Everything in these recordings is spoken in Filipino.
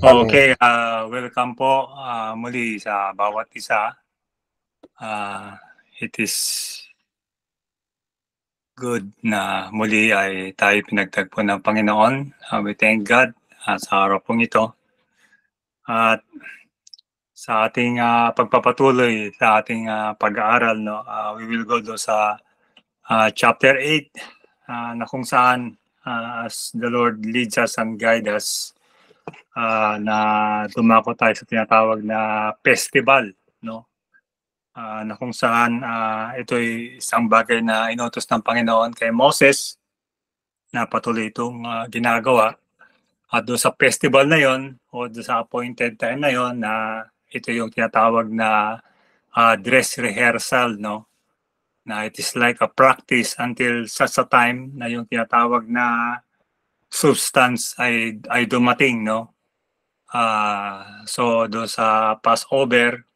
Okay, welcome po muli sa bawat isa. It is good na muli ay tayo pinagtagpo ng Panginoon. We thank God sa araw pong ito. At sa ating pagpapatuloy sa ating pag-aaral, no, we will go do sa chapter 8 na kung saan as the Lord leads us and guides us na dumako tayo sa tinatawag na festival, no? Na kung saan ito'y isang bagay na inutos ng Panginoon kay Moses na patuloy itong ginagawa. At doon sa festival na yon o doon sa appointed time na yon na ito yung tinatawag na dress rehearsal, no? Na it is like a practice until such a time na yung tinatawag na substance ay dumating, no? So doon sa Passover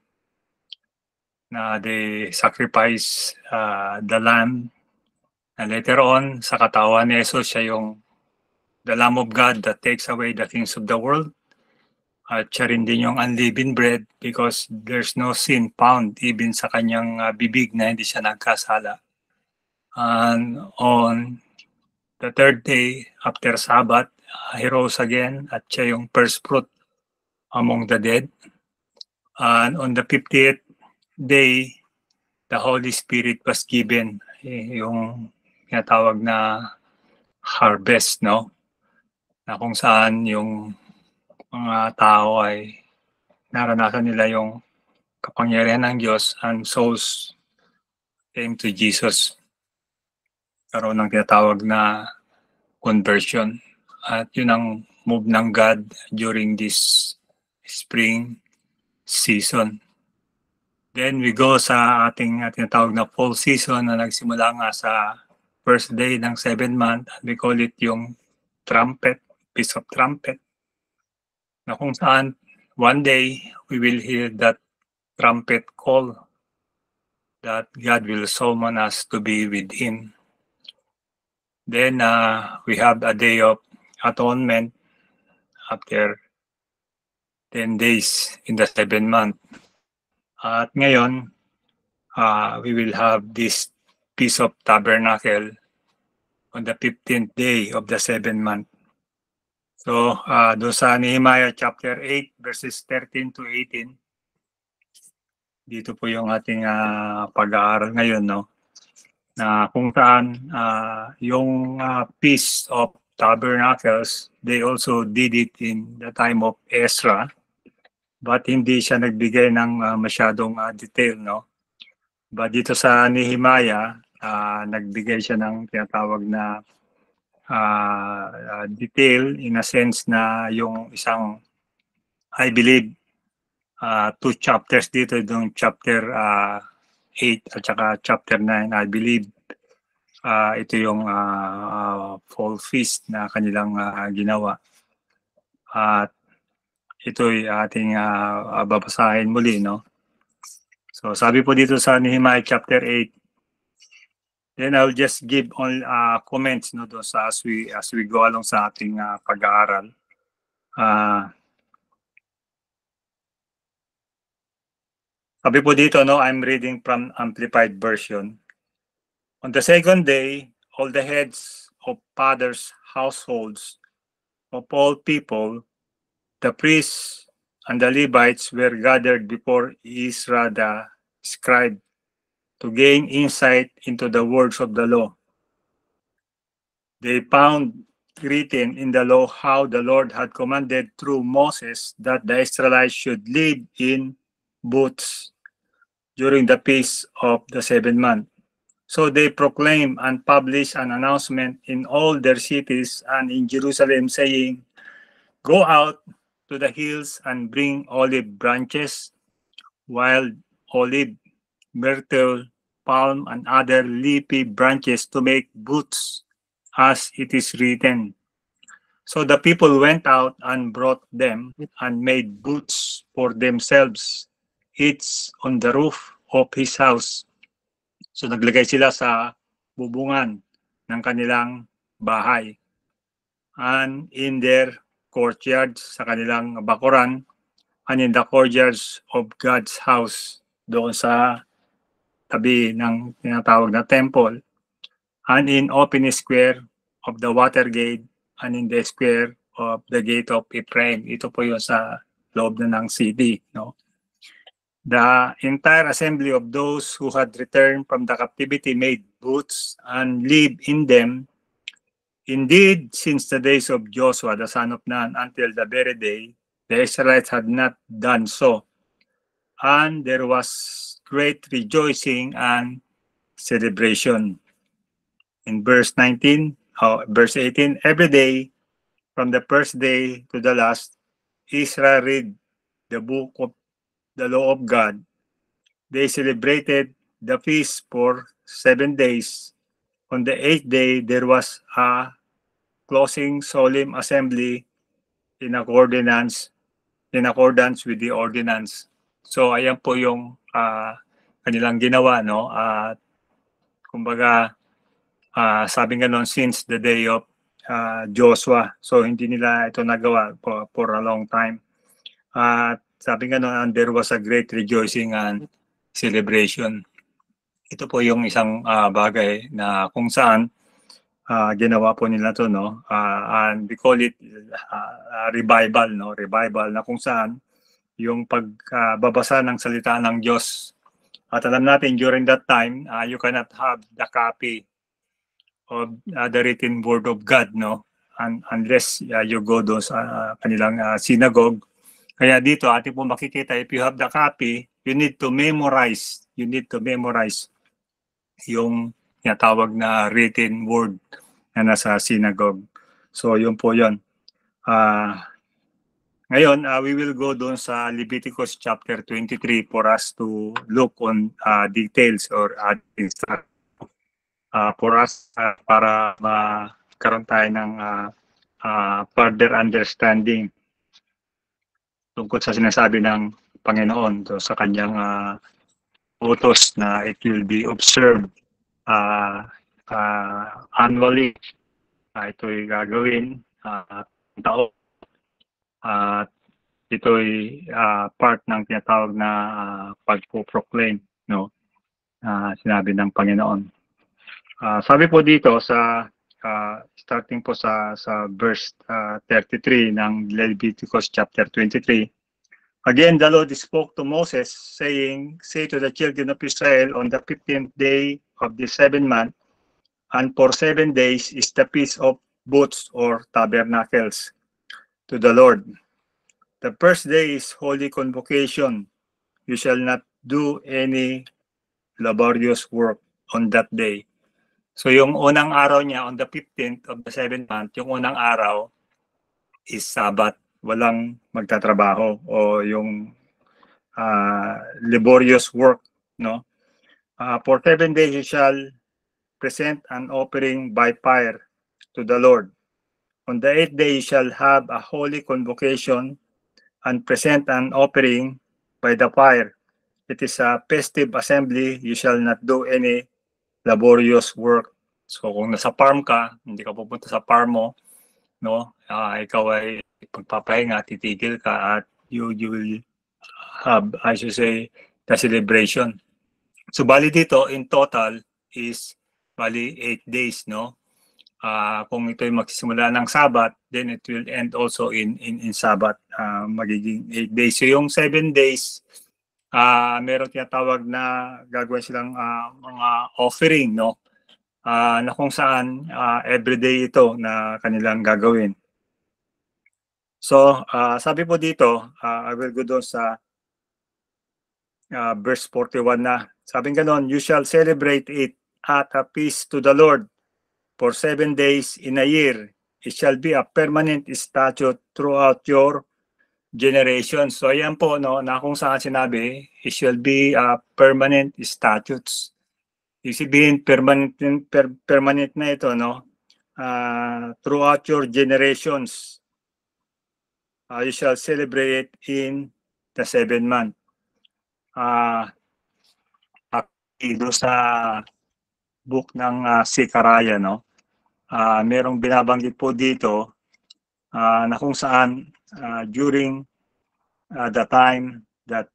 na they sacrifice the lamb, and later on sa katawan ni Jesus siya yung the Lamb of God that takes away the things of the world. At siya rin din yung unleavened bread because there's no sin found even sa kanyang bibig na hindi siya nagkasala. And on the third day after Sabbath, he rose again at siya yung first fruit among the dead. And on the 50th day, the Holy Spirit was given, yung tinatawag na harvest, no? Na kung saan yung mga tao ay naranasan nila yung kapangyarihan ng Diyos and souls came to Jesus. Karoon ng tinatawag na conversion. At yun ang move ng God during this spring season. Then we go sa ating tinatawag na fall season na nagsimula nga sa first day ng 7th month. We call it yung trumpet, Feast of Trumpet. Na kung saan one day we will hear that trumpet call that God will summon us to be with Him. Then we have a day of atonement after 10 days in the 7th month. At ngayon, we will have this Feast of Tabernacle on the 15th day of the 7th month. So, doon sa Nehemiah chapter 8 verses 13 to 18, dito po yung ating pag-aaral ngayon, no? Na kung saan yung Feast of Tabernacles, they also did it in the time of Ezra, but hindi siya nagbigay ng masyadong detail, no? But dito sa Nehemiah, nagbigay siya ng tinatawag na detail in a sense na yung isang, I believe, 2 chapters dito, yung chapter 8 at saka chapter 9, I believe ito yung fall feast na kanilang ginawa. At ito'y ating babasahin muli, no? So sabi po dito sa Nehemiah chapter 8, then I'll just give all comments, no, do sa as we go along sa ating pag-aaral. Sabi po dito, no, I'm reading from Amplified Version. On the second day, all the heads of fathers' households of all people, the priests and the Levites were gathered before Ezra the scribe to gain insight into the words of the law. They found written in the law how the Lord had commanded through Moses that the Israelites should live in booths during the feast of the 7th month. So they proclaimed and published an announcement in all their cities and in Jerusalem, saying, "Go out to the hills and bring olive branches, wild olive, myrtle, palm, and other leafy branches to make booths, as it is written." So the people went out and brought them and made booths for themselves, each on the roof of his house. So naglagay sila sa bubungan ng kanilang bahay. And in their courtyards sa kanilang bakuran, and in the courtyards of God's house, doon sa tabi ng tinatawag na temple, and in open square of the water gate, and in the square of the gate of Ephraim. Ito po yung sa loob na ng city, no? The entire assembly of those who had returned from the captivity made booths and lived in them. Indeed, since the days of Joshua, the son of Nun, until the very day, the Israelites had not done so. And there was great rejoicing and celebration. In verse 18, every day, from the first day to the last, Israel read the book of the law of God. They celebrated the feast for 7 days. On the 8th day, there was a closing solemn assembly in accordance with the ordinance. So ayan po yung kanilang ginawa, no? Kumbaga, sabi nga noon, since the day of Joshua. So hindi nila ito nagawa for a long time. Sabi nga noon, there was a great rejoicing and celebration. Ito po yung isang bagay na kung saan ginawa po nila to, no? And we call it revival, no? Revival na kung saan yung pagbabasa ng salita ng Diyos. At alam natin during that time, you cannot have the copy of the written word of God, no? Unless you go doon sa kanilang synagogue. Kaya dito, ating po makikita, if you have the copy, you need to memorize. You need to memorize yung tinatawag na written word na nasa synagogue. So, yun po yun. Ngayon, we will go doon sa Leviticus chapter 23 for us to look on details or for us para magkaroon tayo ng further understanding tungkol sa sinasabi ng Panginoon to sa kanyang utos na it will be observed annually. Ito'y gagawin taon at ito'y part ng tinatawag na pagpo-proclaim, no? Sinabi ng Panginoon. Sabi po dito sa starting po sa verse 33 ng Leviticus chapter 23. Again, the Lord spoke to Moses, saying, "Say to the children of Israel, on the 15th day of the 7th month, and for 7 days is the Feast of Booths or Tabernacles to the Lord. The first day is holy convocation. You shall not do any laborious work on that day." So yung unang araw niya, on the 15th of the 7th month, yung unang araw is Sabbath. Walang magtatrabaho o yung laborious work, no? For 7 days you shall present an offering by fire to the Lord. On the 8th day you shall have a holy convocation and present an offering by the fire. It is a festive assembly. You shall not do any laborious work. So kung nasa farm ka, hindi ka pupunta sa farm mo, no? Ikaw ay pagpapahinga, titigil ka at you will have, I should say, the celebration. So bali dito in total is bali 8 days, no? Kung ito'y magsisimula ng Sabbath, then it will end also in Sabbath, magiging 8 days. So yung 7 days, meron tinatawag na gagawin silang mga offering, no? Na kung saan everyday ito na kanilang gagawin. So, sabi po dito, I will go doon sa verse 41 na. Sabi ganon, "You shall celebrate it at a feast to the Lord for 7 days in a year. It shall be a permanent statute throughout your generation." So, ayan po, no, na kung saan sinabi, it shall be a permanent statutes. Isipin, permanent na ito, no? Throughout your generations. You shall celebrate in the 7th month. Dito sa book ng Zechariah, no? Merong binabanggit po dito na kung saan during the time that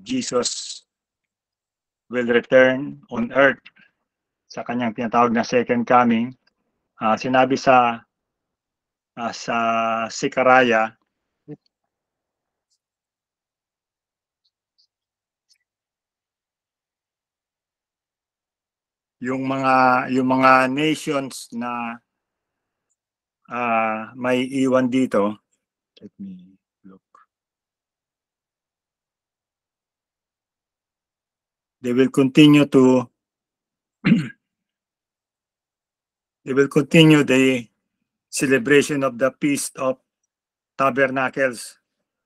Jesus will return on earth sa kanyang tinatawag na second coming, sinabi sa Zechariah yung mga nations na may iwan dito. Let me look. They will continue the celebration of the Feast of Tabernacles.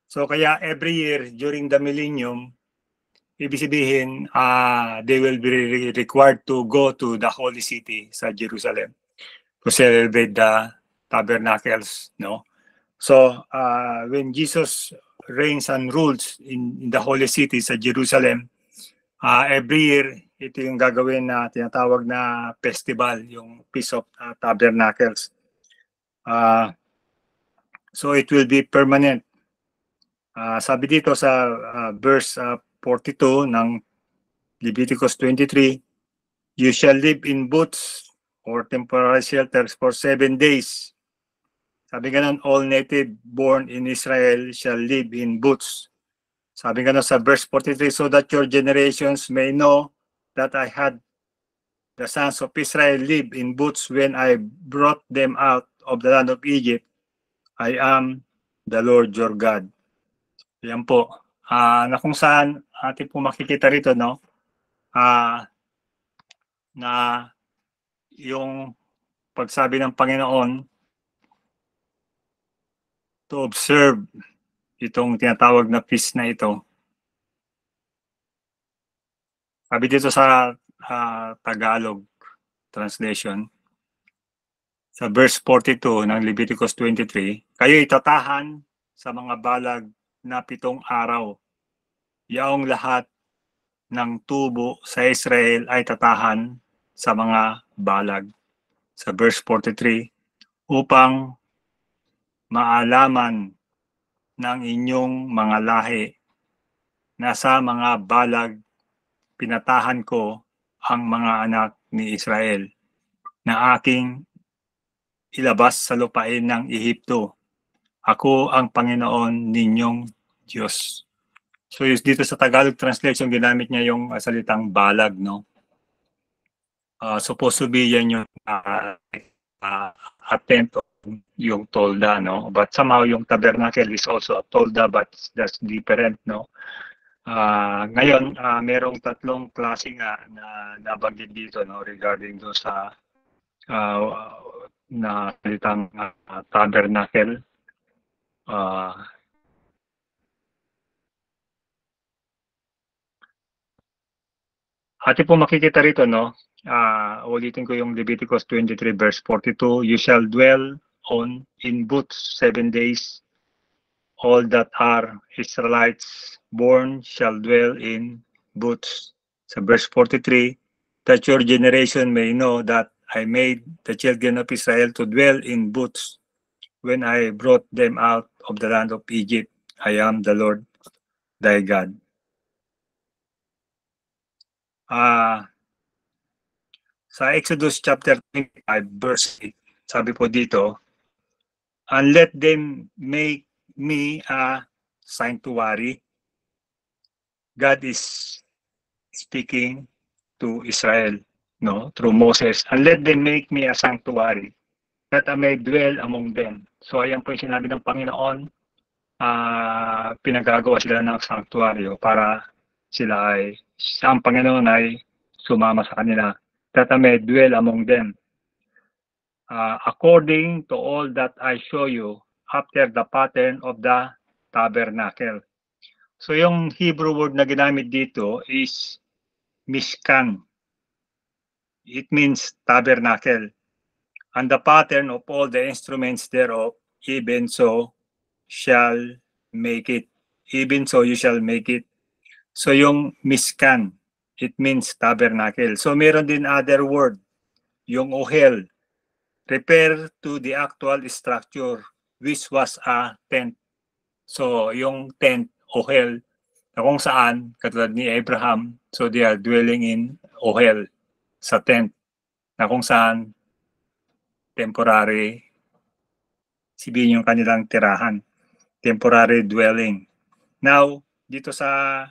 So kaya every year during the millennium, ibig sabihin, they will be required to go to the holy city sa Jerusalem to celebrate the tabernacles, no? So when Jesus reigns and rules in the holy city sa Jerusalem, every year ito yung gagawin na tinatawag na festival, yung Feast of Tabernacles. So it will be permanent. Sabi dito sa verse 42 ng Leviticus 23, you shall live in booths or temporary shelters for 7 days. Sabi ganun, all native born in Israel shall live in booths. Sabi ganun sa verse 43, so that your generations may know that I had the sons of Israel live in booths when I brought them out of the land of Egypt. I am the Lord your God. Yan po. Na kung saan atin po makikita rito, no? Na yung pagsabi ng Panginoon to observe itong tinatawag na feast na ito. Sabi dito sa Tagalog translation, sa verse 42 ng Leviticus 23, kayo itatahan sa mga balag na 7 araw. Yaong lahat ng tubo sa Israel ay tatahan sa mga balag. Sa verse 43, upang maalaman ng inyong mga lahi na sa mga balag pinatahan ko ang mga anak ni Israel na aking ilabas sa lupain ng Ehipto. Ako ang Panginoon ninyong Diyos. So dito sa Tagalog translation, ginamit niya yung salitang balag, no? Supposed to be yan yung attempt of yung tolda, no? But somehow yung tabernacle is also a tolda, but that's different, no? Ngayon, merong 3 klase nga na nabanggit dito, no, regarding do sa na salitang tabernacle. Ate po makikita rito, no? Ulitin ko yung Leviticus 23 verse 42, you shall dwell in booths 7 days. All that are Israelites born shall dwell in booths. Sa verse 43, that your generation may know that I made the children of Israel to dwell in booths when I brought them out of the land of Egypt. I am the Lord thy God. Sa Exodus chapter 25 verse 8, sabi po dito, and let them make me a sanctuary. God is speaking to Israel, no, through Moses, and let them make me a sanctuary that I may dwell among them. So ayan po yung sinabi ng Panginoon, pinagagawa sila ng sanctuaryo para ang Panginoon ay sumama sa kanila, that I may dwell among them. According to all that I show you after the pattern of the tabernacle. So yung Hebrew word na ginamit dito is Mishkan. It means tabernacle. And the pattern of all the instruments thereof, even so shall make it. Even so you shall make it. So yung Mishkan, it means tabernacle. So meron din other word, yung Ohel, refer to the actual structure which was a tent. So yung tent, Ohel, na kung saan, katulad ni Abraham, so they are dwelling in Ohel, sa tent, na kung saan temporary, sabihin yung kanilang tirahan, temporary dwelling. Now, dito sa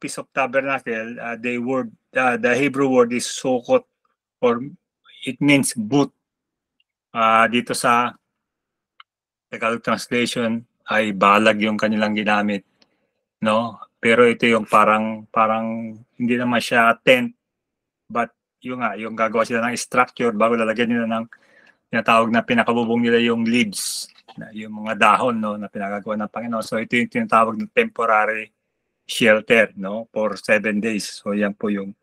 Feast of Tabernacle, the Hebrew word is Sukkot, or it means booth. Dito sa Tagalog translation ay balag yung kanilang ginamit, no? Pero ito yung parang hindi naman siya tent, but yung gagawa sila ng structure bago lalagyan nila ng tinatawag na pinakabubong nila yung leaves, yung mga dahon, no, na pinagagawa ng Panginoon. So ito yung tinatawag ng temporary shelter, no, for 7 days. So yan po yung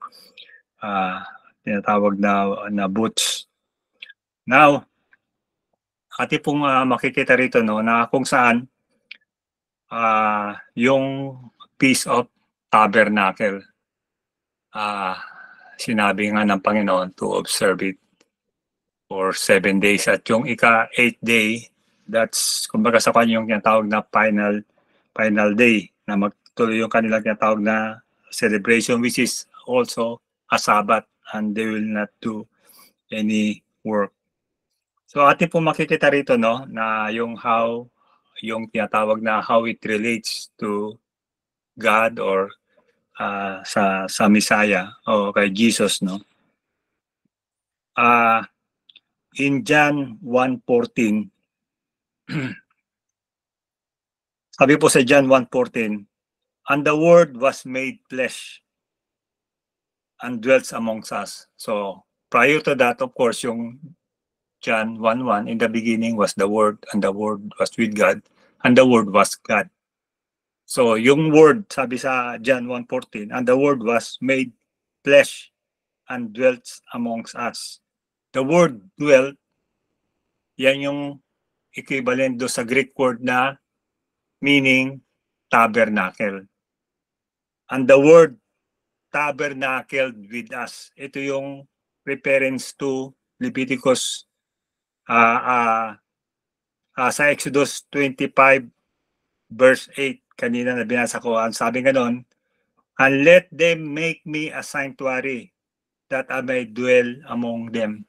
tinatawag na booths. Now, ating pong makikita rito, no, na kung saan yung Feast of Tabernacle, sinabi nga ng Panginoon to observe it for 7 days. At yung ika-8th day, that's kumbaga sa kanya yung tinatawag na final day, na magtuloy yung kanilang tinatawag na celebration, which is also a Sabbath, and they will not do any work. So atin po makikita rito, no, na yung tinatawag na how it relates to God, or sa Messiah o kay Jesus, no. In John 1:14, sabi po sa John 1:14, and the Word was made flesh and dwells amongst us. So prior to that, of course, yung John 1:1, in the beginning was the Word, and the Word was with God, and the Word was God. So yung Word, sabi sa John 1:14, and the Word was made flesh and dwelt amongst us. The word dwelt, yan yung equivalent do sa Greek word na meaning tabernacle. And the word tabernacled with us, ito yung reference to Leviticus sa Exodus 25 verse 8, kanina na binasa ko. Ang sabi nga nun, and let them make me a sanctuary that I may dwell among them.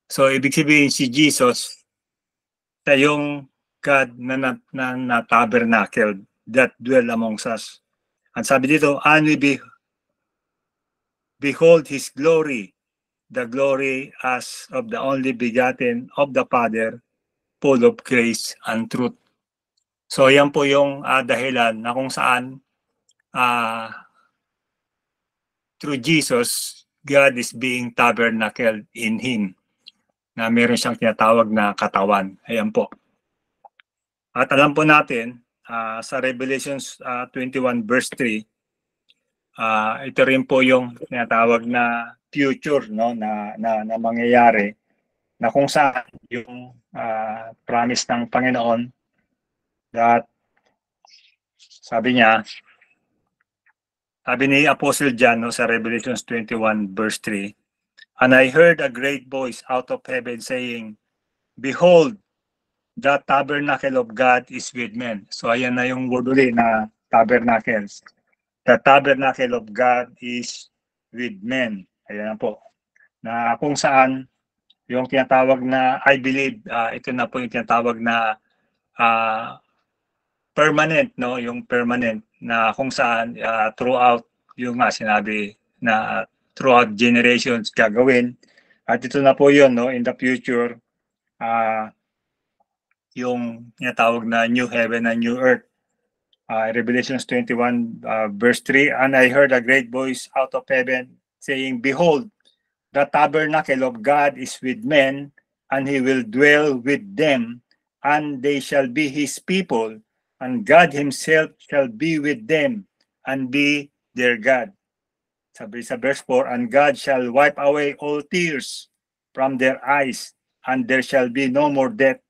So ibig sabihin si Jesus na yung God na tabernacle that dwell amongst us. Ang sabi dito, and we behold His glory, the glory as of the only begotten of the Father, full of grace and truth. So yan po yung dahilan na kung saan through Jesus, God is being tabernacled in Him, na meron siyang tinatawag na katawan. Ayan po. At alam po natin, sa Revelations 21 verse 3, ito rin po yung tinatawag na future, no, na mangyayari, na kung saan yung promise ng Panginoon that sabi ni Apostle John, no, sa Revelations 21 verse 3, and I heard a great voice out of heaven saying, behold, the tabernacle of God is with men. So ayan na yung word ulit na tabernacles. The tabernacle of God is with men. Ayan na po. Na kung saan yung tinatawag na, I believe, ito na po yung tinatawag na permanent, no? Yung permanent na kung saan throughout yung sinabi na throughout generations gagawin. At ito na po yun, no? In the future, yung tinatawag na new heaven and new earth. Revelations 21 verse 3, and I heard a great voice out of heaven saying, behold, the tabernacle of God is with men, and He will dwell with them, and they shall be His people, and God Himself shall be with them and be their God. Sabi sa verse 4, and God shall wipe away all tears from their eyes, and there shall be no more death,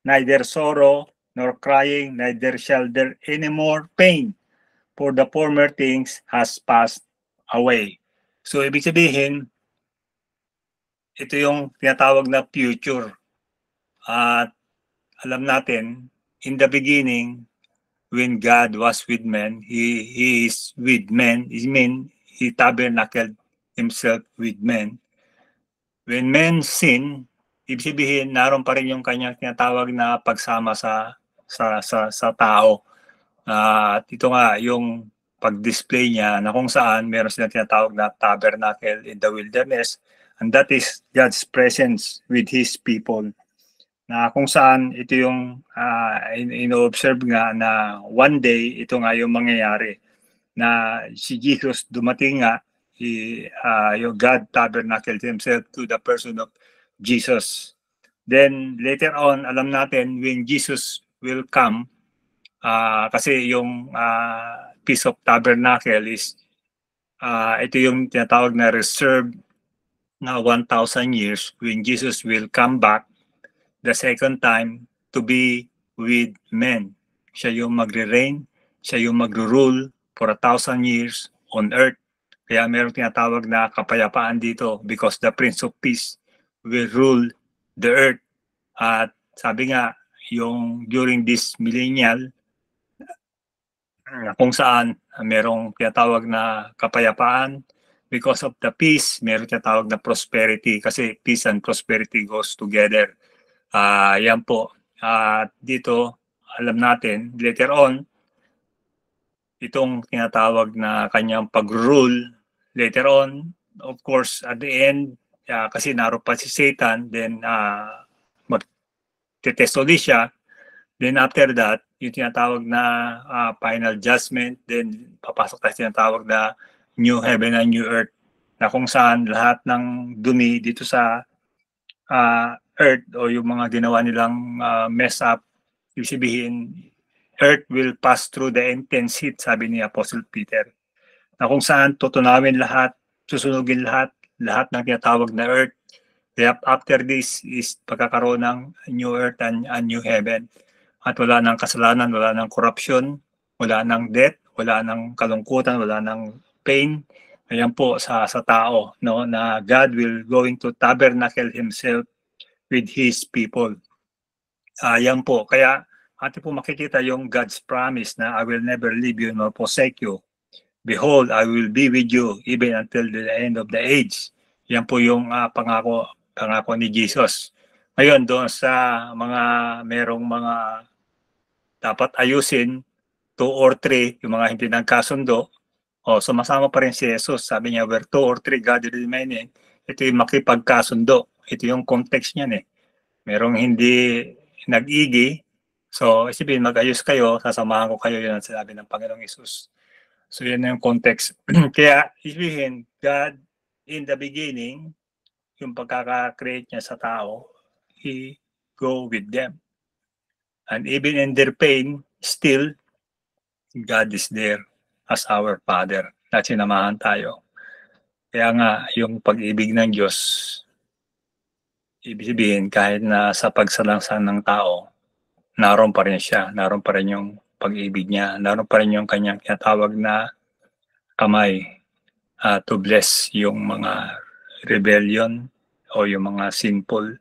neither sorrow nor crying, neither shall there any more pain, for the former things has passed away. So ibig sabihin, ito yung tinatawag na future. At alam natin, in the beginning, when God was with men, He is with men. I mean, He tabernacled Himself with men. When men sin, ibig sabihin, naroon pa rin yung kanyang tinatawag na pagsama sa tao. At ito nga, yung pag-display niya na kung saan meron silang tinatawag na tabernacle in the wilderness, and that is God's presence with His people. Na kung saan ito yung ino-observe nga na one day ito nga yung mangyayari na si Jesus dumating nga, yung God tabernacled Himself to the person of Jesus. Then later on, alam natin when Jesus will come, kasi yung Feast of Tabernacle is ito yung tinatawag na reserved na 1,000 years when Jesus will come back the second time to be with men. Siya yung magre-reign, siya yung magro-rule for 1,000 years on earth. Kaya meron tinatawag na kapayapaan dito because the Prince of Peace will rule the earth. At sabi nga, yung during this millennial, kung saan merong tinatawag na kapayapaan, because of the peace, meron tinatawag na prosperity kasi peace and prosperity goes together. Yan po. Dito, alam natin, later on, itong tinatawag na kanyang pag-rule, later on, of course, at the end, kasi naroon pa si Satan, then mag-test ulit siya. Then after that, yung tinatawag na final judgment, then papasok tayo tinatawag na new heaven and new earth, na kung saan lahat ng dumi dito sa earth o yung mga ginawa nilang mess up, ibig sabihin, earth will pass through the intense heat, sabi ni Apostle Peter, na kung saan tutunawin lahat, susunugin lahat ng tinatawag na earth. Kaya after this is pagkakaroon ng new earth and new heaven. At wala ng kasalanan, wala ng corruption, wala ng death, wala ng kalungkutan, wala ng pain. Ayan po sa tao, no, na God will going to tabernacle Himself with His people. Yan po. Kaya atin po makikita yung God's promise na I will never leave you nor forsake you. Behold, I will be with you even until the end of the age. Yan po yung pangako ni Jesus. Ngayon, doon sa mga merong mga dapat ayusin, 2 or 3, yung mga hindi nagkasundo, sumasama pa rin si Jesus. Sabi niya, where 2 or 3 gathered in my name, ito yung makipagkasundo. Ito yung context niyan eh. Merong hindi nag-igi, so isipin, mag-ayos kayo, sasamahan ko kayo, yun ang sinabi ng Panginoong Jesus. So yun yung context. Kaya isipin, God in the beginning, yung pagkaka-create niya sa tao, He go with them. And even in their pain, still, God is there as our Father na sinamahan tayo. Kaya nga, yung pag-ibig ng Diyos, ibig sabihin, kahit na sa pagsalansan ng tao, naroon pa rin siya, naroon pa rin yung pag-ibig niya, naroon pa rin yung kanyang tinatawag na kamay to bless yung mga rebellion o yung mga sinful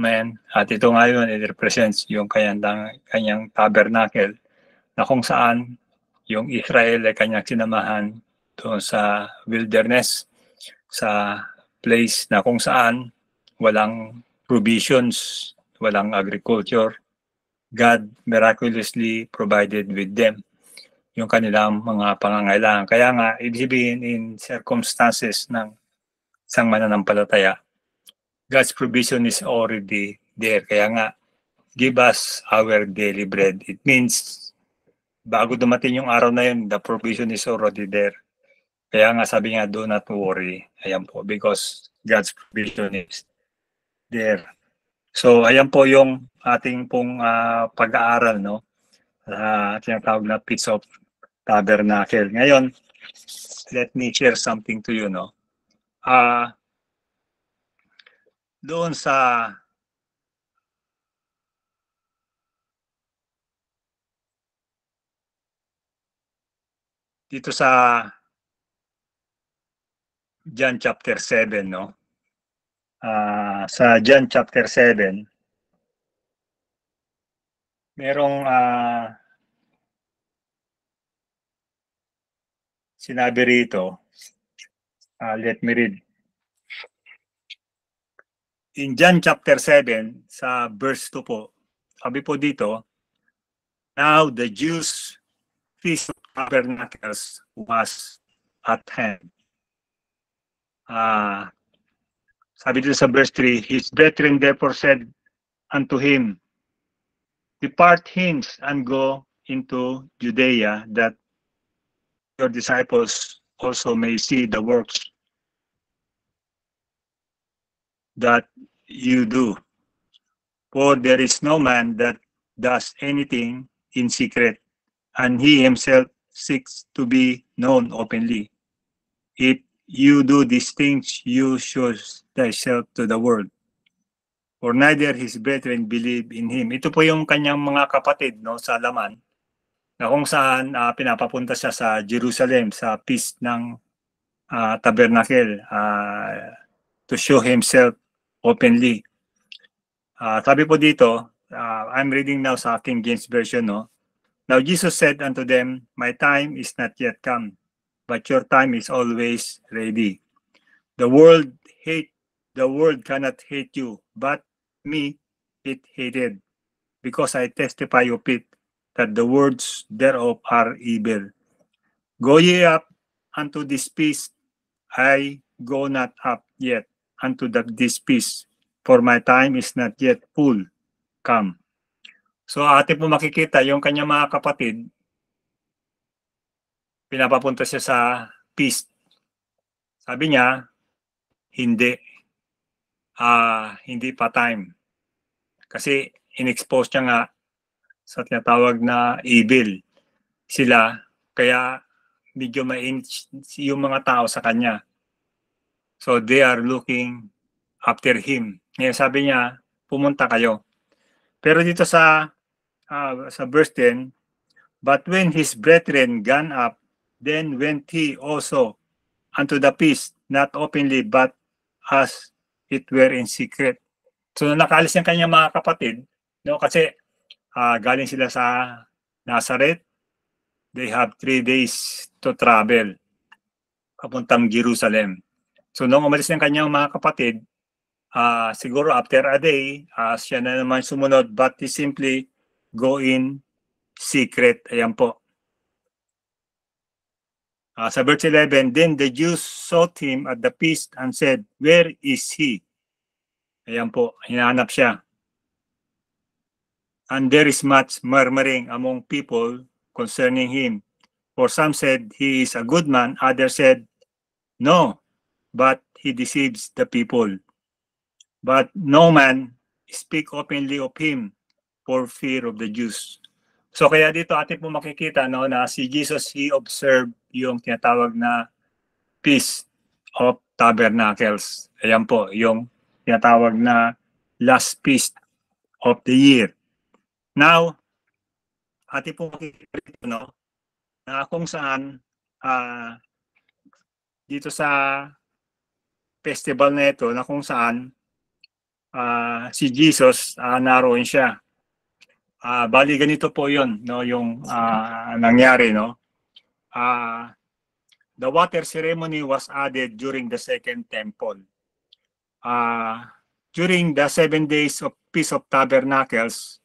men. At ito ngayon, it represents yung kanyang tabernacle na kung saan yung Israel ay kanyang sinamahan doon sa wilderness, sa place na kung saan walang provisions, walang agriculture. God miraculously provided with them yung kanilang mga pangangailangan. Kaya nga, ibig sabihin in circumstances ng isang mananampalataya, God's provision is already there. Kaya nga, give us our daily bread. It means, bago dumating yung araw na yun, the provision is already there. Kaya nga sabi nga, do not worry. Ayan po, because God's provision is there. So, ayan po yung ating pong pag-aaral, no? Tinatawag na Feast of Tabernacle. Ngayon, let me share something to you, no? Doon sa dito sa John chapter 7, no? Sa John chapter 7, merong sinabi rito. Let me read. In John chapter 7, sa verse 2 po, sabi po dito, now the Jews' feast of tabernacles was at hand. Sabi dito sa verse 3, his brethren therefore said unto him, depart hence and go into Judea, that your disciples also may see the works that you do. For there is no man that does anything in secret, and he himself seeks to be known openly. If you do these things, you show thyself to the world. For neither his brethren believe in him. Ito po yung kanyang mga kapatid, no, sa laman, na kung saan pinapapunta siya sa Jerusalem sa feast ng tabernacle to show himself openly. Sabi po dito, I'm reading now sa King James Version, no? Now Jesus said unto them, my time is not yet come, but your time is always ready. The world cannot hate you, but me it hated, because I testify of it, that the words thereof are evil. Go ye up unto this feast, I go not up yet unto this feast, for my time is not yet full come. So atin po makikita yung kanyang mga kapatid, pinapapunta siya sa feast. Sabi niya, hindi pa time. Kasi in-expose niya nga sa tinatawag na evil sila, kaya medyo mainit yung mga tao sa kanya. So they are looking after him. Ngayon sabi niya, pumunta kayo. Pero dito sa verse 10, but when his brethren gone up, then went he also unto the feast, not openly, but as it were in secret. So nakaalis yung kanyang mga kapatid, no, kasi galing sila sa Nazareth. They have 3 days to travel papuntang Jerusalem. So nung umalis ng kanyang mga kapatid, siguro after a day, siya na naman sumunod, but he simply go in secret. Ayan po. Sa verse 11, then the Jews sought him at the feast and said, where is he? Ayan po, hinahanap siya. And there is much murmuring among people concerning him. For some said, he is a good man. Others said, no, but he deceives the people. But no man speak openly of him for fear of the Jews. So kaya dito atin po makikita, no, na si Jesus, he observed yung tinatawag na Feast of Tabernacles. Ayan po, yung tinatawag na last feast of the year. Now, atin po makikita dito, no, na kung saan dito sa festival na ito, na kung saan si Jesus naroon siya. Bali ganito po 'yon, no, yung nangyari, no. The water ceremony was added during the second temple. During the 7 days of Feast of Tabernacles,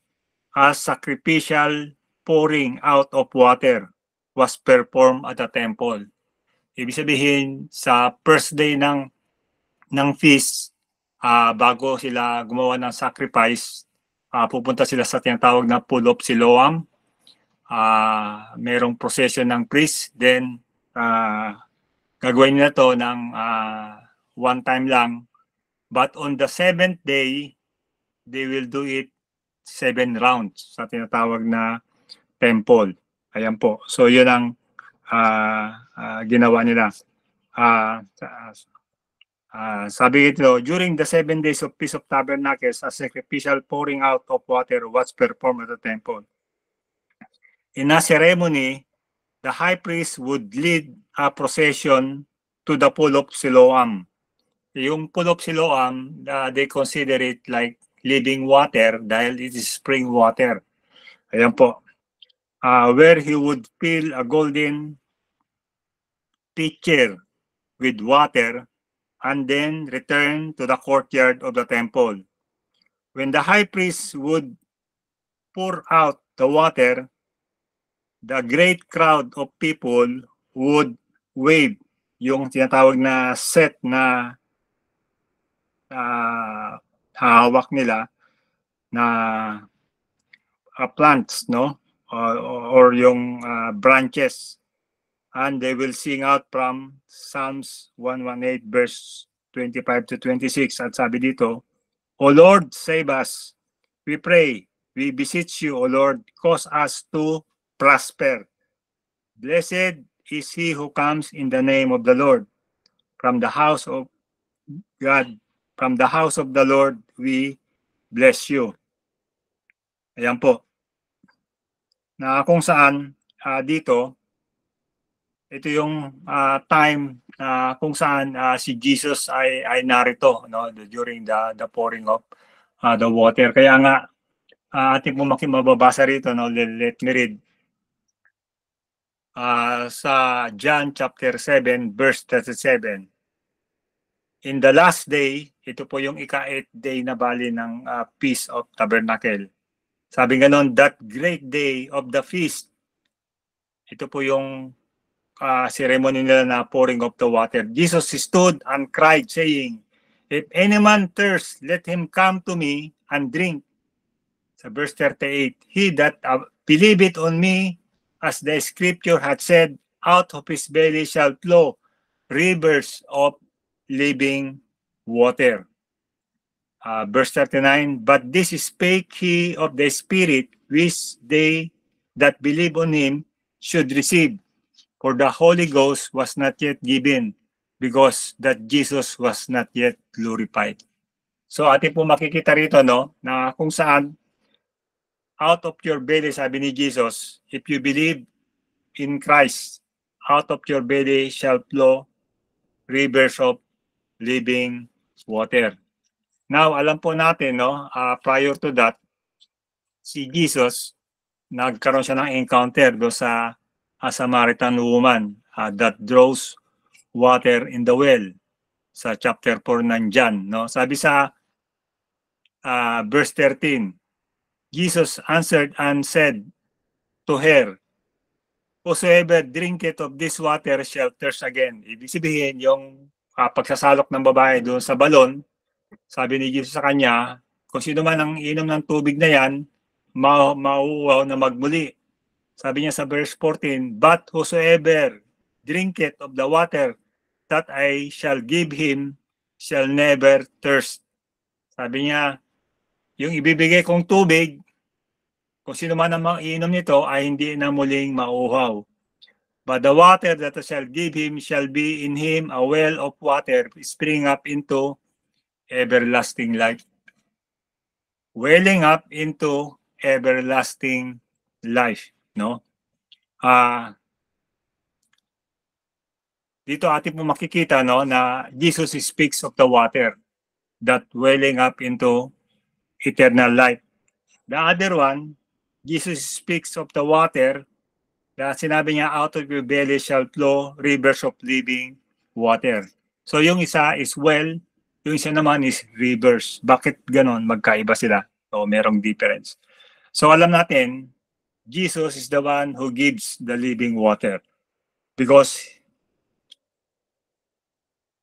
a sacrificial pouring out of water was performed at the temple. Ibig sabihin, sa first day ng feast, bago sila gumawa ng sacrifice, pupunta sila sa tinatawag na Pool of Siloam. Merong procession ng priest, then gagawin nila to ng one time lang. But on the 7th day, they will do it 7 rounds sa tinatawag na temple. Ayan po. So yun ang ginawa nila. Sabi ito, during the 7 days of Feast of Tabernacles, a sacrificial pouring out of water was performed at the temple. In a ceremony, the high priest would lead a procession to the Pool of Siloam. Yung Pool of Siloam, they consider it like living water dahil it is spring water. Ayan po. Where he would fill a golden pitcher with water and then return to the courtyard of the temple. When the high priest would pour out the water, the great crowd of people would wave yung tinatawag na set na hahawak nila na plants, no? Or yung branches. And they will sing out from Psalms 118 verse 25 to 26. At sabi dito, O Lord, save us. We pray. We beseech you, O Lord, cause us to prosper. Blessed is he who comes in the name of the Lord. From the house of God, from the house of the Lord, we bless you. Ayan po. Na kung saan dito, ito yung time kung saan si Jesus ay narito, no, during the pouring of the water. Kaya nga ating po mababasa rito, no, let me read sa John chapter 7 verse 37. In the last day, ito po yung ika-8th day na bali ng Feast of Tabernacle. Sabi ganon, that great day of the feast, ito po yung ceremony nila na pouring of the water. Jesus stood and cried, saying, If any man thirst, let him come to me and drink. Sa verse 38, He that believeth on me, as the scripture had said, out of his belly shall flow rivers of living water. Verse 39, But this spake he of the Spirit, which they that believe on him should receive. For the Holy Ghost was not yet given, because that Jesus was not yet glorified. So atin po makikita rito, no, na kung saan out of your belly, sabi ni Jesus, if you believe in Christ, out of your belly shall flow rivers of living water. Now, alam po natin, no, prior to that, si Jesus, nagkaroon siya ng encounter do sa Samaritan woman that draws water in the well sa chapter 4 ng John, no? Sabi sa verse 13, Jesus answered and said to her, Whosoever drinketh of this water shall thirst again. Ibig sabihin, yung pagsasalok ng babae doon sa balon, sabi ni Jesus sa kanya, kung sino man ang inom ng tubig na yan, mauuhaw na magmuli. Sabi niya sa verse 14, But whosoever drinketh of the water that I shall give him shall never thirst. Sabi niya, yung ibibigay kong tubig, kung sino man ang iinom nito ay hindi na muling mauuhaw. But the water that I shall give him shall be in him a well of water spring up into everlasting life. Welling up into everlasting life, no? Dito atin po makikita, no, na Jesus speaks of the water that welling up into eternal life. The other one, Jesus speaks of the water na sinabi niya, out of your belly shall flow rivers of living water. So yung isa is well, yung isa naman is rivers. Bakit ganon? Magkaiba sila. So merong difference. So alam natin, Jesus is the one who gives the living water because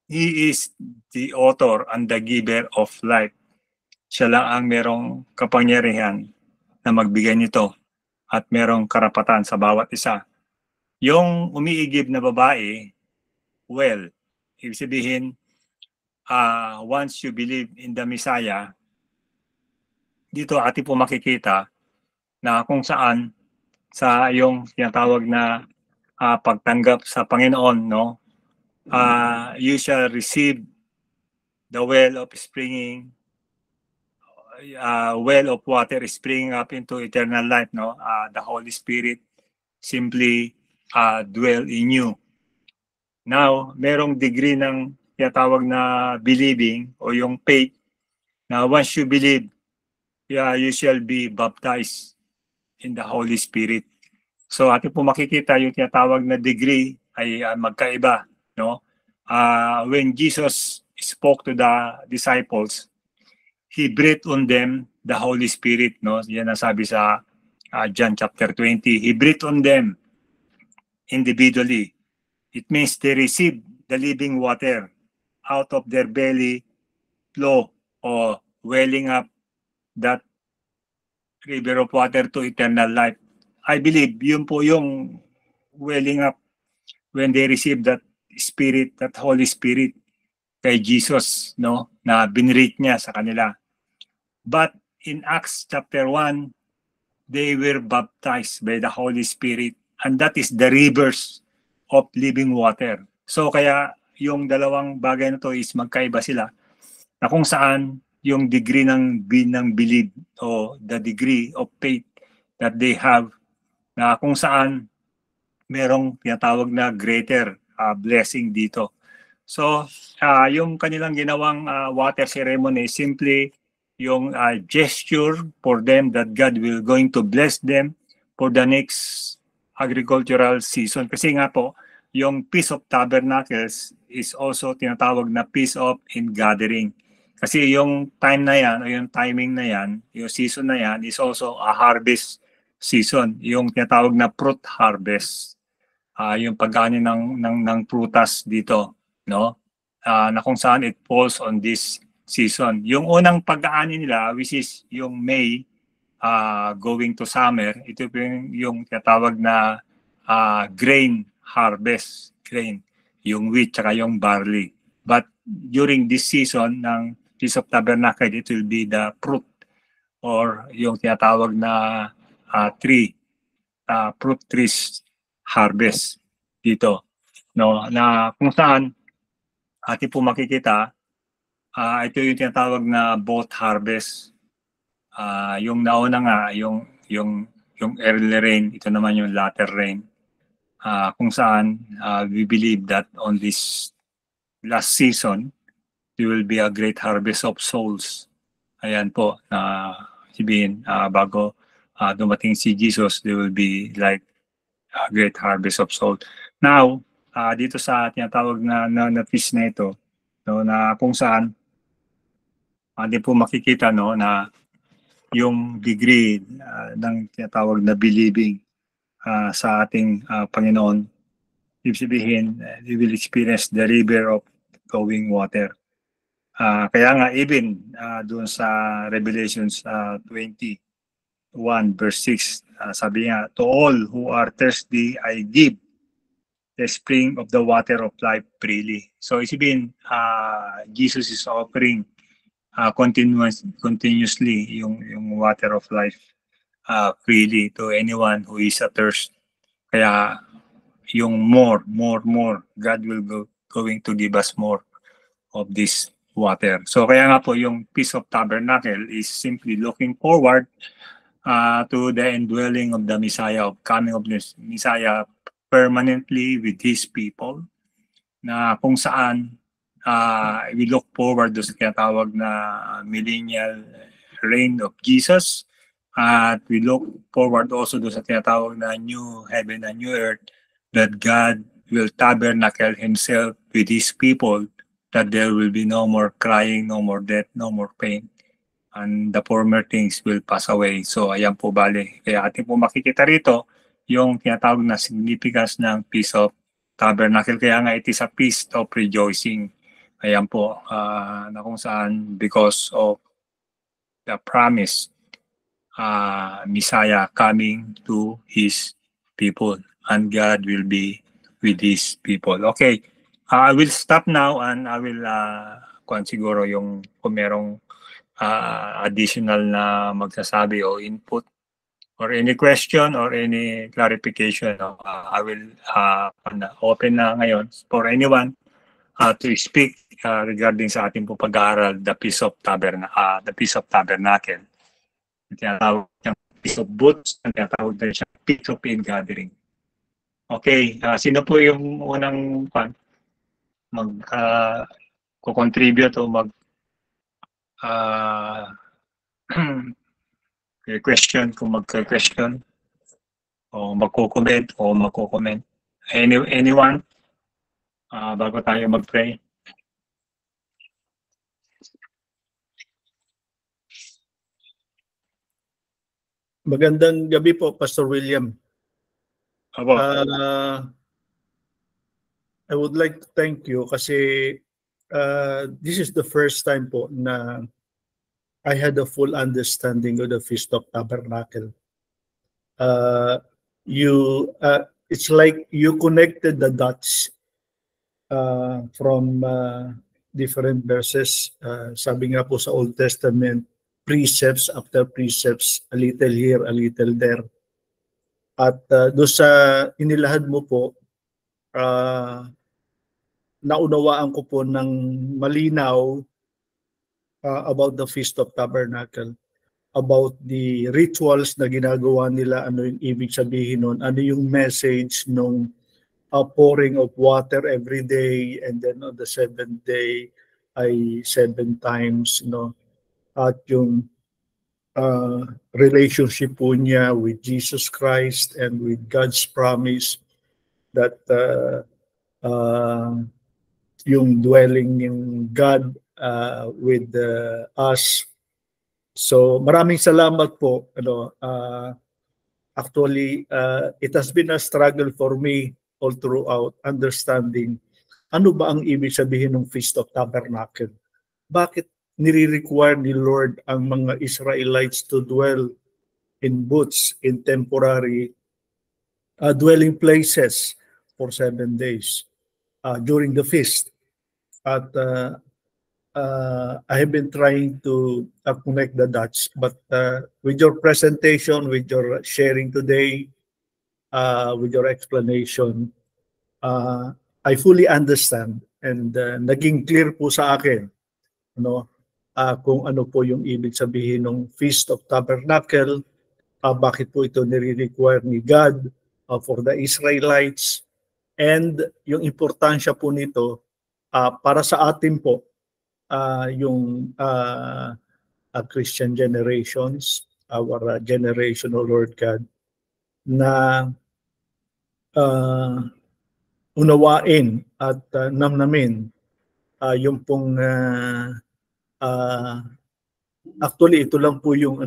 He is the author and the giver of life. Siya lang ang merong kapangyarihan na magbigay nito at merong karapatan sa bawat isa. Yung umiigib na babae, well, ibig sabihin, once you believe in the Messiah, dito atin po makikita na kung saan sa yung tinatawag na pagtanggap sa Panginoon, no? You shall receive the well of springing, well of water springing up into eternal life, no? The Holy Spirit simply dwell in you. Now, merong degree ng tinatawag na believing o yung faith na once you believe, you shall be baptized. in the Holy Spirit. So atin po makikita yung tinatawag na degree ay magkaiba, no? When Jesus spoke to the disciples, He breathed on them the Holy Spirit, no? Yan ang sabi sa John chapter 20. He breathed on them individually. It means they received the living water out of their belly, flow or welling up that river of water to eternal life. I believe yun po yung welling up when they receive that Spirit, that Holy Spirit kay Jesus, no, na binrate niya sa kanila. But in Acts chapter 1, they were baptized by the Holy Spirit, and that is the rivers of living water. So kaya yung dalawang bagay na to is magkaiba sila, na kung saan yung degree ng believe o the degree of faith that they have, na kung saan merong tinatawag na greater blessing dito. So yung kanilang ginawang water ceremony simply yung gesture for them that God will going to bless them for the next agricultural season. Kasi nga po, yung Feast of Tabernacles is also tinatawag na Feast of Ingathering. Kasi yung time na yan, o yung timing na yan, yung season na yan is also a harvest season. Yung tinatawag na fruit harvest. Yung pag-ani ng prutas dito, no? Na kung saan it falls on this season. Yung unang pag-aani nila, which is yung May, going to summer, ito yung tinatawag na grain harvest, grain, yung wheat tsaka yung barley. But during this season ng Feast of Tabernacle, it will be the fruit or yung tinatawag na tree, fruit trees harvest dito, no, na kung saan atin po makikita ito yung tinatawag na both harvest. Yung nauna nga yung early rain, ito naman yung latter rain. Kung saan we believe that on this last season there will be a great harvest of souls. Ayan po, sabihin bago dumating si Jesus, there will be like a great harvest of souls. Now, dito sa tinatawag na feast na ito, no, na kung saan hindi po makikita, no, na yung degree ng tinatawag na believing sa ating Panginoon, ibig sabihin, we will experience the river of flowing water. Kaya nga even doon sa Revelations 21 verse 6, sabi nga, to all who are thirsty, I give the spring of the water of life freely. So isipin, Jesus is offering continuously yung water of life freely to anyone who is athirst. Kaya yung more, God will going to give us more of this water. So kaya nga po yung Feast of Tabernacle is simply looking forward to the indwelling of the Messiah, of coming of the Messiah permanently with His people, na kung saan we look forward to sa tinatawag na millennial reign of Jesus, at we look forward also to sa tinatawag na new heaven and new earth, that God will tabernacle Himself with His people, that there will be no more crying, no more death, no more pain, and the former things will pass away. So ayan po bali. Kaya atin po makikita rito yung tinatawag na significance ng Feast of Tabernacle. Kaya nga it is a feast of rejoicing. Ayan po, na kung saan because of the promise Messiah coming to His people, and God will be with His people. Okay, I will stop now and I will siguro yung kung merong additional na magsasabi o input or any question or any clarification, I will open na ngayon for anyone to speak regarding sa ating po pag-aaral, the Feast of Tabernacle. Tinatawag siyang Feast of Booths, tinatawag din siyang Feast of Ingathering. Okay, sino po yung unang mag-contribute o question kung mag-question? o magko-comment o magko-comment? Anyone? Bago tayo mag-pray. Magandang gabi po, Pastor William. Opo. I would like to thank you kasi this is the first time po na I had a full understanding of the Feast of Tabernacle. It's like you connected the dots from different verses. Sabi nga po sa Old Testament, precepts after precepts, a little here, a little there. At doon sa inilahad mo po, naunawaan ko po ng malinaw about the Feast of Tabernacle, about the rituals na ginagawa nila, ano yung ibig sabihin nun, ano yung message nung pouring of water every day, and then on the seventh day ay 7 times, at yung relationship po niya with Jesus Christ and with God's promise that yung dwelling ng God with us. So maraming salamat po. Actually, it has been a struggle for me all throughout understanding ano ba ang ibig sabihin ng Feast of Tabernacle. Bakit nire-require ni Lord ang mga Israelites to dwell in booths, in temporary dwelling places for 7 days during the feast? At I have been trying to connect the dots, but with your presentation, with your sharing today, with your explanation, I fully understand, and naging clear po sa akin kung ano po yung ibig sabihin ng Feast of Tabernacle, bakit po ito nire-require ni God for the Israelites, and yung importansya po nito para sa atin po, yung Christian generations, our generation, O Lord God, na unawain at namnamin yung pong actually ito lang po yung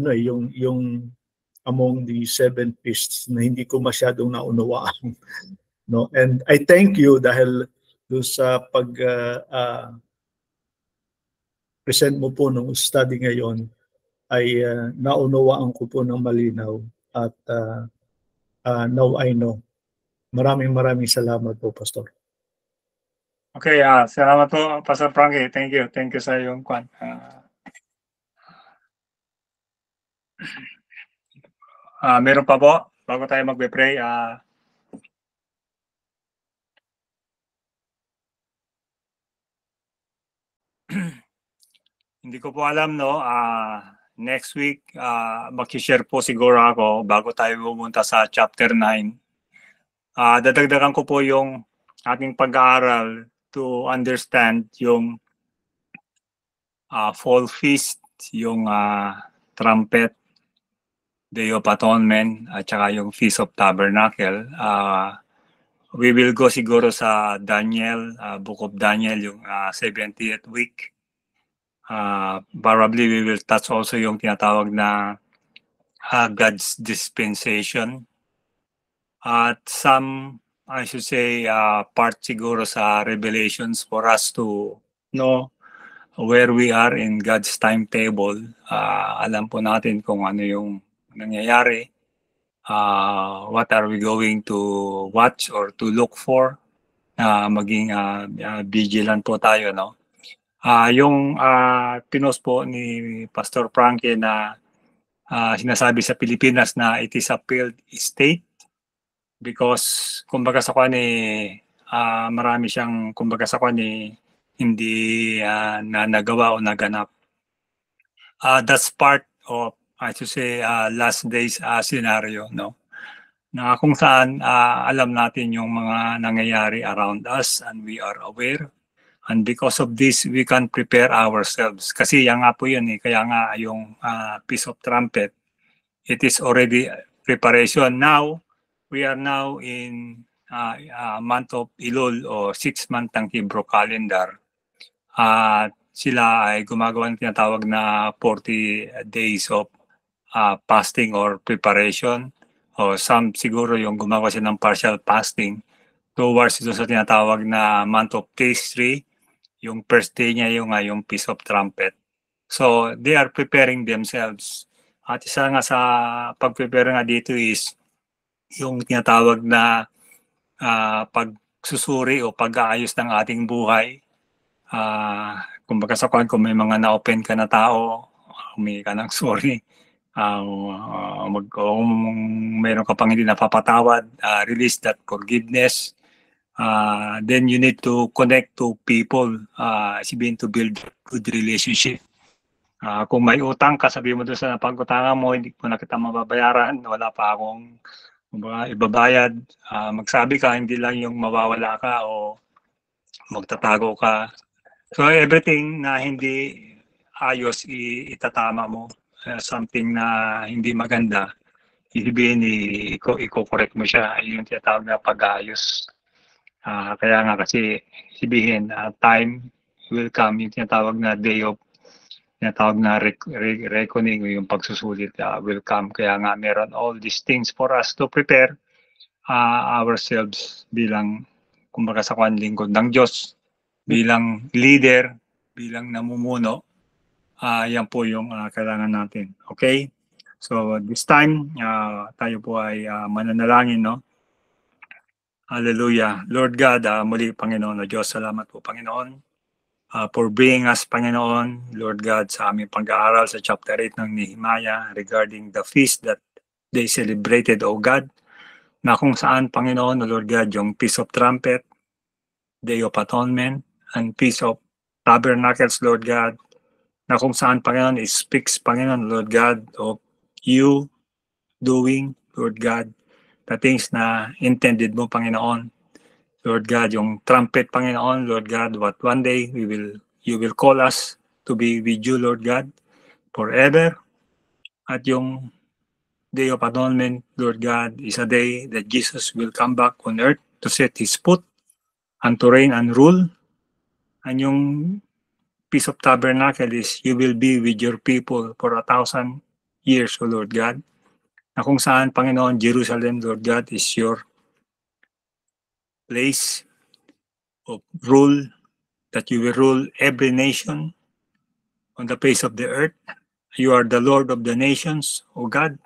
yung among the 7 feasts na hindi ko masyadong naunawaan, and I thank you dahil doon sa pag present mo po ng study ngayon ay naunawaan ko po ng malinaw, at now I know. Maraming salamat po, Pastor. Okay, salamat po, Pastor Frankie. Thank you sa iyong kwan. Meron pa po bago tayo magbe-pray. Hindi ko po alam, next week mag-share po siguro ako bago tayo pumunta sa chapter 9. Dadagdagan ko po yung ating pag-aaral to understand yung fall feast, yung trumpet, Day of Atonement, at saka yung Feast of Tabernacle. We will go siguro sa Daniel, Book of Daniel, yung 70th week. Probably we will touch also yung tinatawag na God's dispensation. At some, I should say, part siguro sa Revelations for us to know where we are in God's timetable. Alam po natin kung ano yung nangyayari. What are we going to watch or to look for? Maging vigilant po tayo, yung pinost po ni Pastor Frankie na sinasabi sa Pilipinas na it is a failed state because kumbaga sa kwan marami siyang kumbaga sa kwan hindi na nagawa o naganap. That's part of, I should say, last days scenario, na kung saan alam natin yung mga nangyayari around us and we are aware. And because of this, we can prepare ourselves. Kasi yan nga po yun kaya nga yung Feast of Trumpet, it is already preparation. Now, we are now in month of Elul o 6-month ng Hebrew calendar. At sila ay gumagawa ng tinatawag na 40 days of fasting or preparation. O some siguro yung gumagawa sila ng partial fasting towards ito sa tinatawag na month of pastry. Yung first day niya yung Feast of Trumpet. So they are preparing themselves. At isa nga sa pag-prepare nga dito is yung tinatawag na pagsusuri o pag-aayos ng ating buhay. Kumbaga sa kung may mga na-open ka na tao, humingi ka ng sorry. Kung meron ka pang hindi napapatawad, release that forgiveness. Then you need to connect to people, sabihin to build good relationship. Kung may utang ka, sabihin mo doon sa napag-utangan mo, hindi ko na kita mababayaran, wala pa akong ibabayad. Magsabi ka, hindi lang yung mawawala ka o magtatago ka. So everything na hindi ayos, itatama mo. Something na hindi maganda, sabihin, i-correct mo siya. Yung tinatawag na pag-ayos. Kaya nga kasi sabihin, time will come, yung tinatawag na day of tinatawag na reckoning, yung pagsusulit will come. Kaya nga meron all these things for us to prepare ourselves bilang kumbaga sa lingkod ng Diyos, bilang leader, bilang namumuno. Yan po yung kailangan natin. Okay? So this time, tayo po ay mananalangin, no? Hallelujah. Lord God, muli Panginoon na Diyos, salamat po Panginoon. For bringing us, Panginoon, Lord God, sa aming pag-aaral sa chapter 8 ng Nehemiah regarding the feast that they celebrated, O God, na kung saan, Panginoon, Lord God, yung Feast of Trumpet, Day of Atonement, and Feast of Tabernacles, Lord God, na kung saan, Panginoon, it speaks, Panginoon, Lord God, of you doing, Lord God, the things na intended mo, Panginoon. Lord God, yung trumpet, Panginoon, Lord God, what one day you will call us to be with you, Lord God, forever. At yung Day of Atonement, Lord God, is a day that Jesus will come back on earth to set His foot and to reign and rule. And yung Feast of Tabernacle is you will be with your people for 1,000 years, O Lord God. Na kung saan, Panginoon, Jerusalem, Lord God, is your place of rule, that you will rule every nation on the face of the earth. You are the Lord of the nations, O God.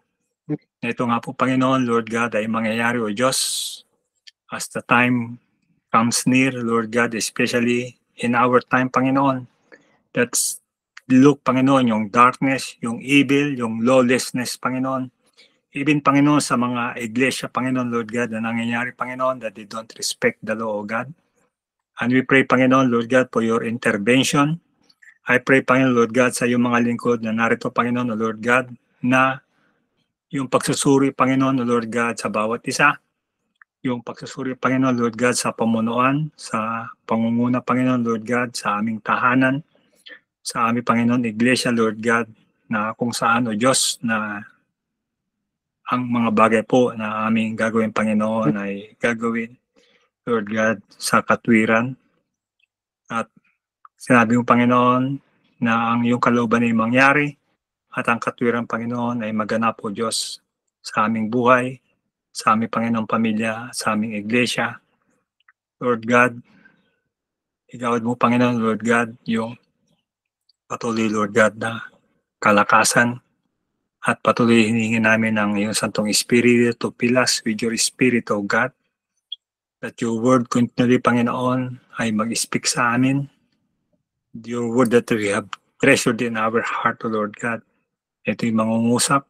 Ito nga po, Panginoon, Lord God, ay mangyayari, O Diyos, as the time comes near, Lord God, especially in our time, Panginoon. That's look, Panginoon, yung darkness, yung evil, yung lawlessness, Panginoon. Even, Panginoon, sa mga iglesia, Panginoon, Lord God, na nangyayari, Panginoon, that they don't respect the law, O God. And we pray, Panginoon, Lord God, for your intervention. I pray, Panginoon, Lord God, sa iyong mga lingkod na narito, Panginoon, Lord God, na yung pagsusuri, Panginoon, Lord God, sa bawat isa. Yung pagsusuri, Panginoon, Lord God, sa pamunuan, sa pangunguna, Panginoon, Lord God, sa aming tahanan, sa aming, Panginoon, iglesia, Lord God, na kung saan, O Diyos, na ang mga bagay po na aming gagawin, Panginoon, ay gagawin, Lord God, sa katwiran. At sinabi mo, Panginoon, na ang iyong kalooban ay mangyari at ang katwiran, Panginoon, ay maganap, O Diyos, sa aming buhay, sa aming, Panginoon, pamilya, sa aming iglesia. Lord God, igawad mo, Panginoon, Lord God, yung patuloy, Lord God, na kalakasan at patuloy hiningi namin ang iyong Santong Espiritu to fill us with your Spirit, O God, that your word continually, Panginoon, ay mag-speak sa amin. Your word that we have treasured in our heart, O Lord God. Ito'y mangungusap.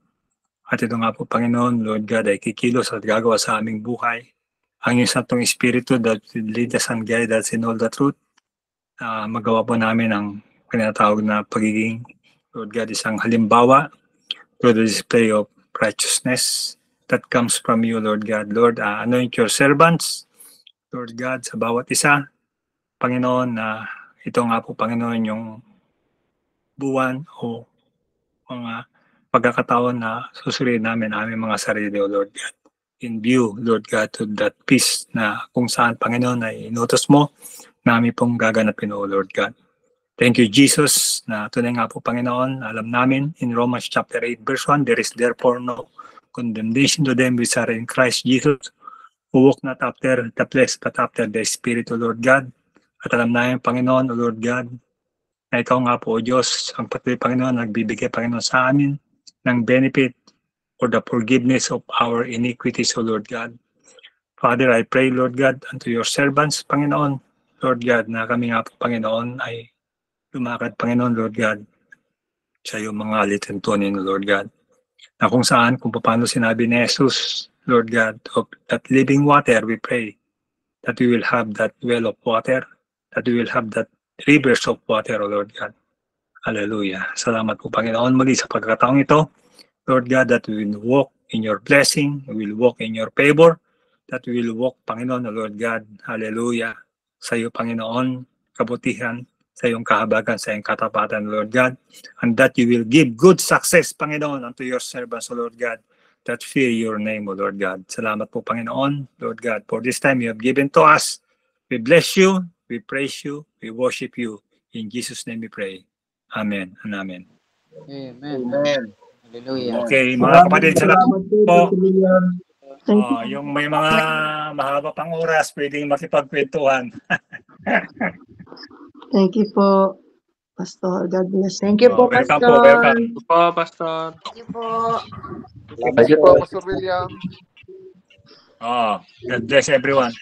At ito nga po, Panginoon, Lord God, ay kikilos at gagawa sa aming buhay. Ang iyong Santong Espiritu that will lead us and guide us in all the truth. Magawa po namin ang pinatawag na pagiging, Lord God, isang halimbawa to the display of righteousness that comes from you, Lord God. Lord, anoint your servants, Lord God, sa bawat isa. Panginoon, na ito nga po, Panginoon, yung buwan o mga pagkakataon na susuriin namin aming mga sarili, O Lord God. in view, Lord God, to that peace na kung saan, Panginoon, ay inutos mo, namin pong gaganapin, O Lord God. Thank you, Jesus, na tunay nga po, Panginoon, alam namin in Romans chapter 8, verse 1, there is therefore no condemnation to them which are in Christ Jesus, who walk not after the flesh, but after the Spirit, O Lord God. At alam namin, Panginoon, O Lord God, na ikaw nga po, O Diyos, ang patuloy, Panginoon, nagbibigay, Panginoon, sa amin ng benefit for the forgiveness of our iniquities, O Lord God. Father, I pray, Lord God, unto your servants, Panginoon, Lord God, na kami nga po, Panginoon, ay lumakad, Panginoon, Lord God, sa iyong mga alituntunin, Lord God. Na kung saan, kung paano sinabi ni Jesus, Lord God, of that living water, we pray that we will have that well of water, that we will have that rivers of water, O Lord God. Hallelujah. Salamat po, Panginoon, muli sa pagkataong ito. Lord God, that we will walk in your blessing, we will walk in your favor, that we will walk, Panginoon, O Lord God, hallelujah, sa iyo, Panginoon, kabutihan, sa iyong kahabagan, sa iyong katapatan, Lord God, and that you will give good success, Panginoon, unto your servants, O Lord God, that fear your name, O Lord God. Salamat po, Panginoon, Lord God, for this time you have given to us. We bless you, we praise you, we worship you. In Jesus' name we pray. Amen and amen. Amen. Amen. Hallelujah. Okay, mga kapatid, salamat po. Thank you. Yung may mga mahaba pang oras, pwedeng makipagkwentuhan. Thank you po, Pastor. God bless. Thank you po, Welcome Pastor. po, welcome. Po, Pastor. Thank you po. Thank you po, Pastor William. God bless everyone.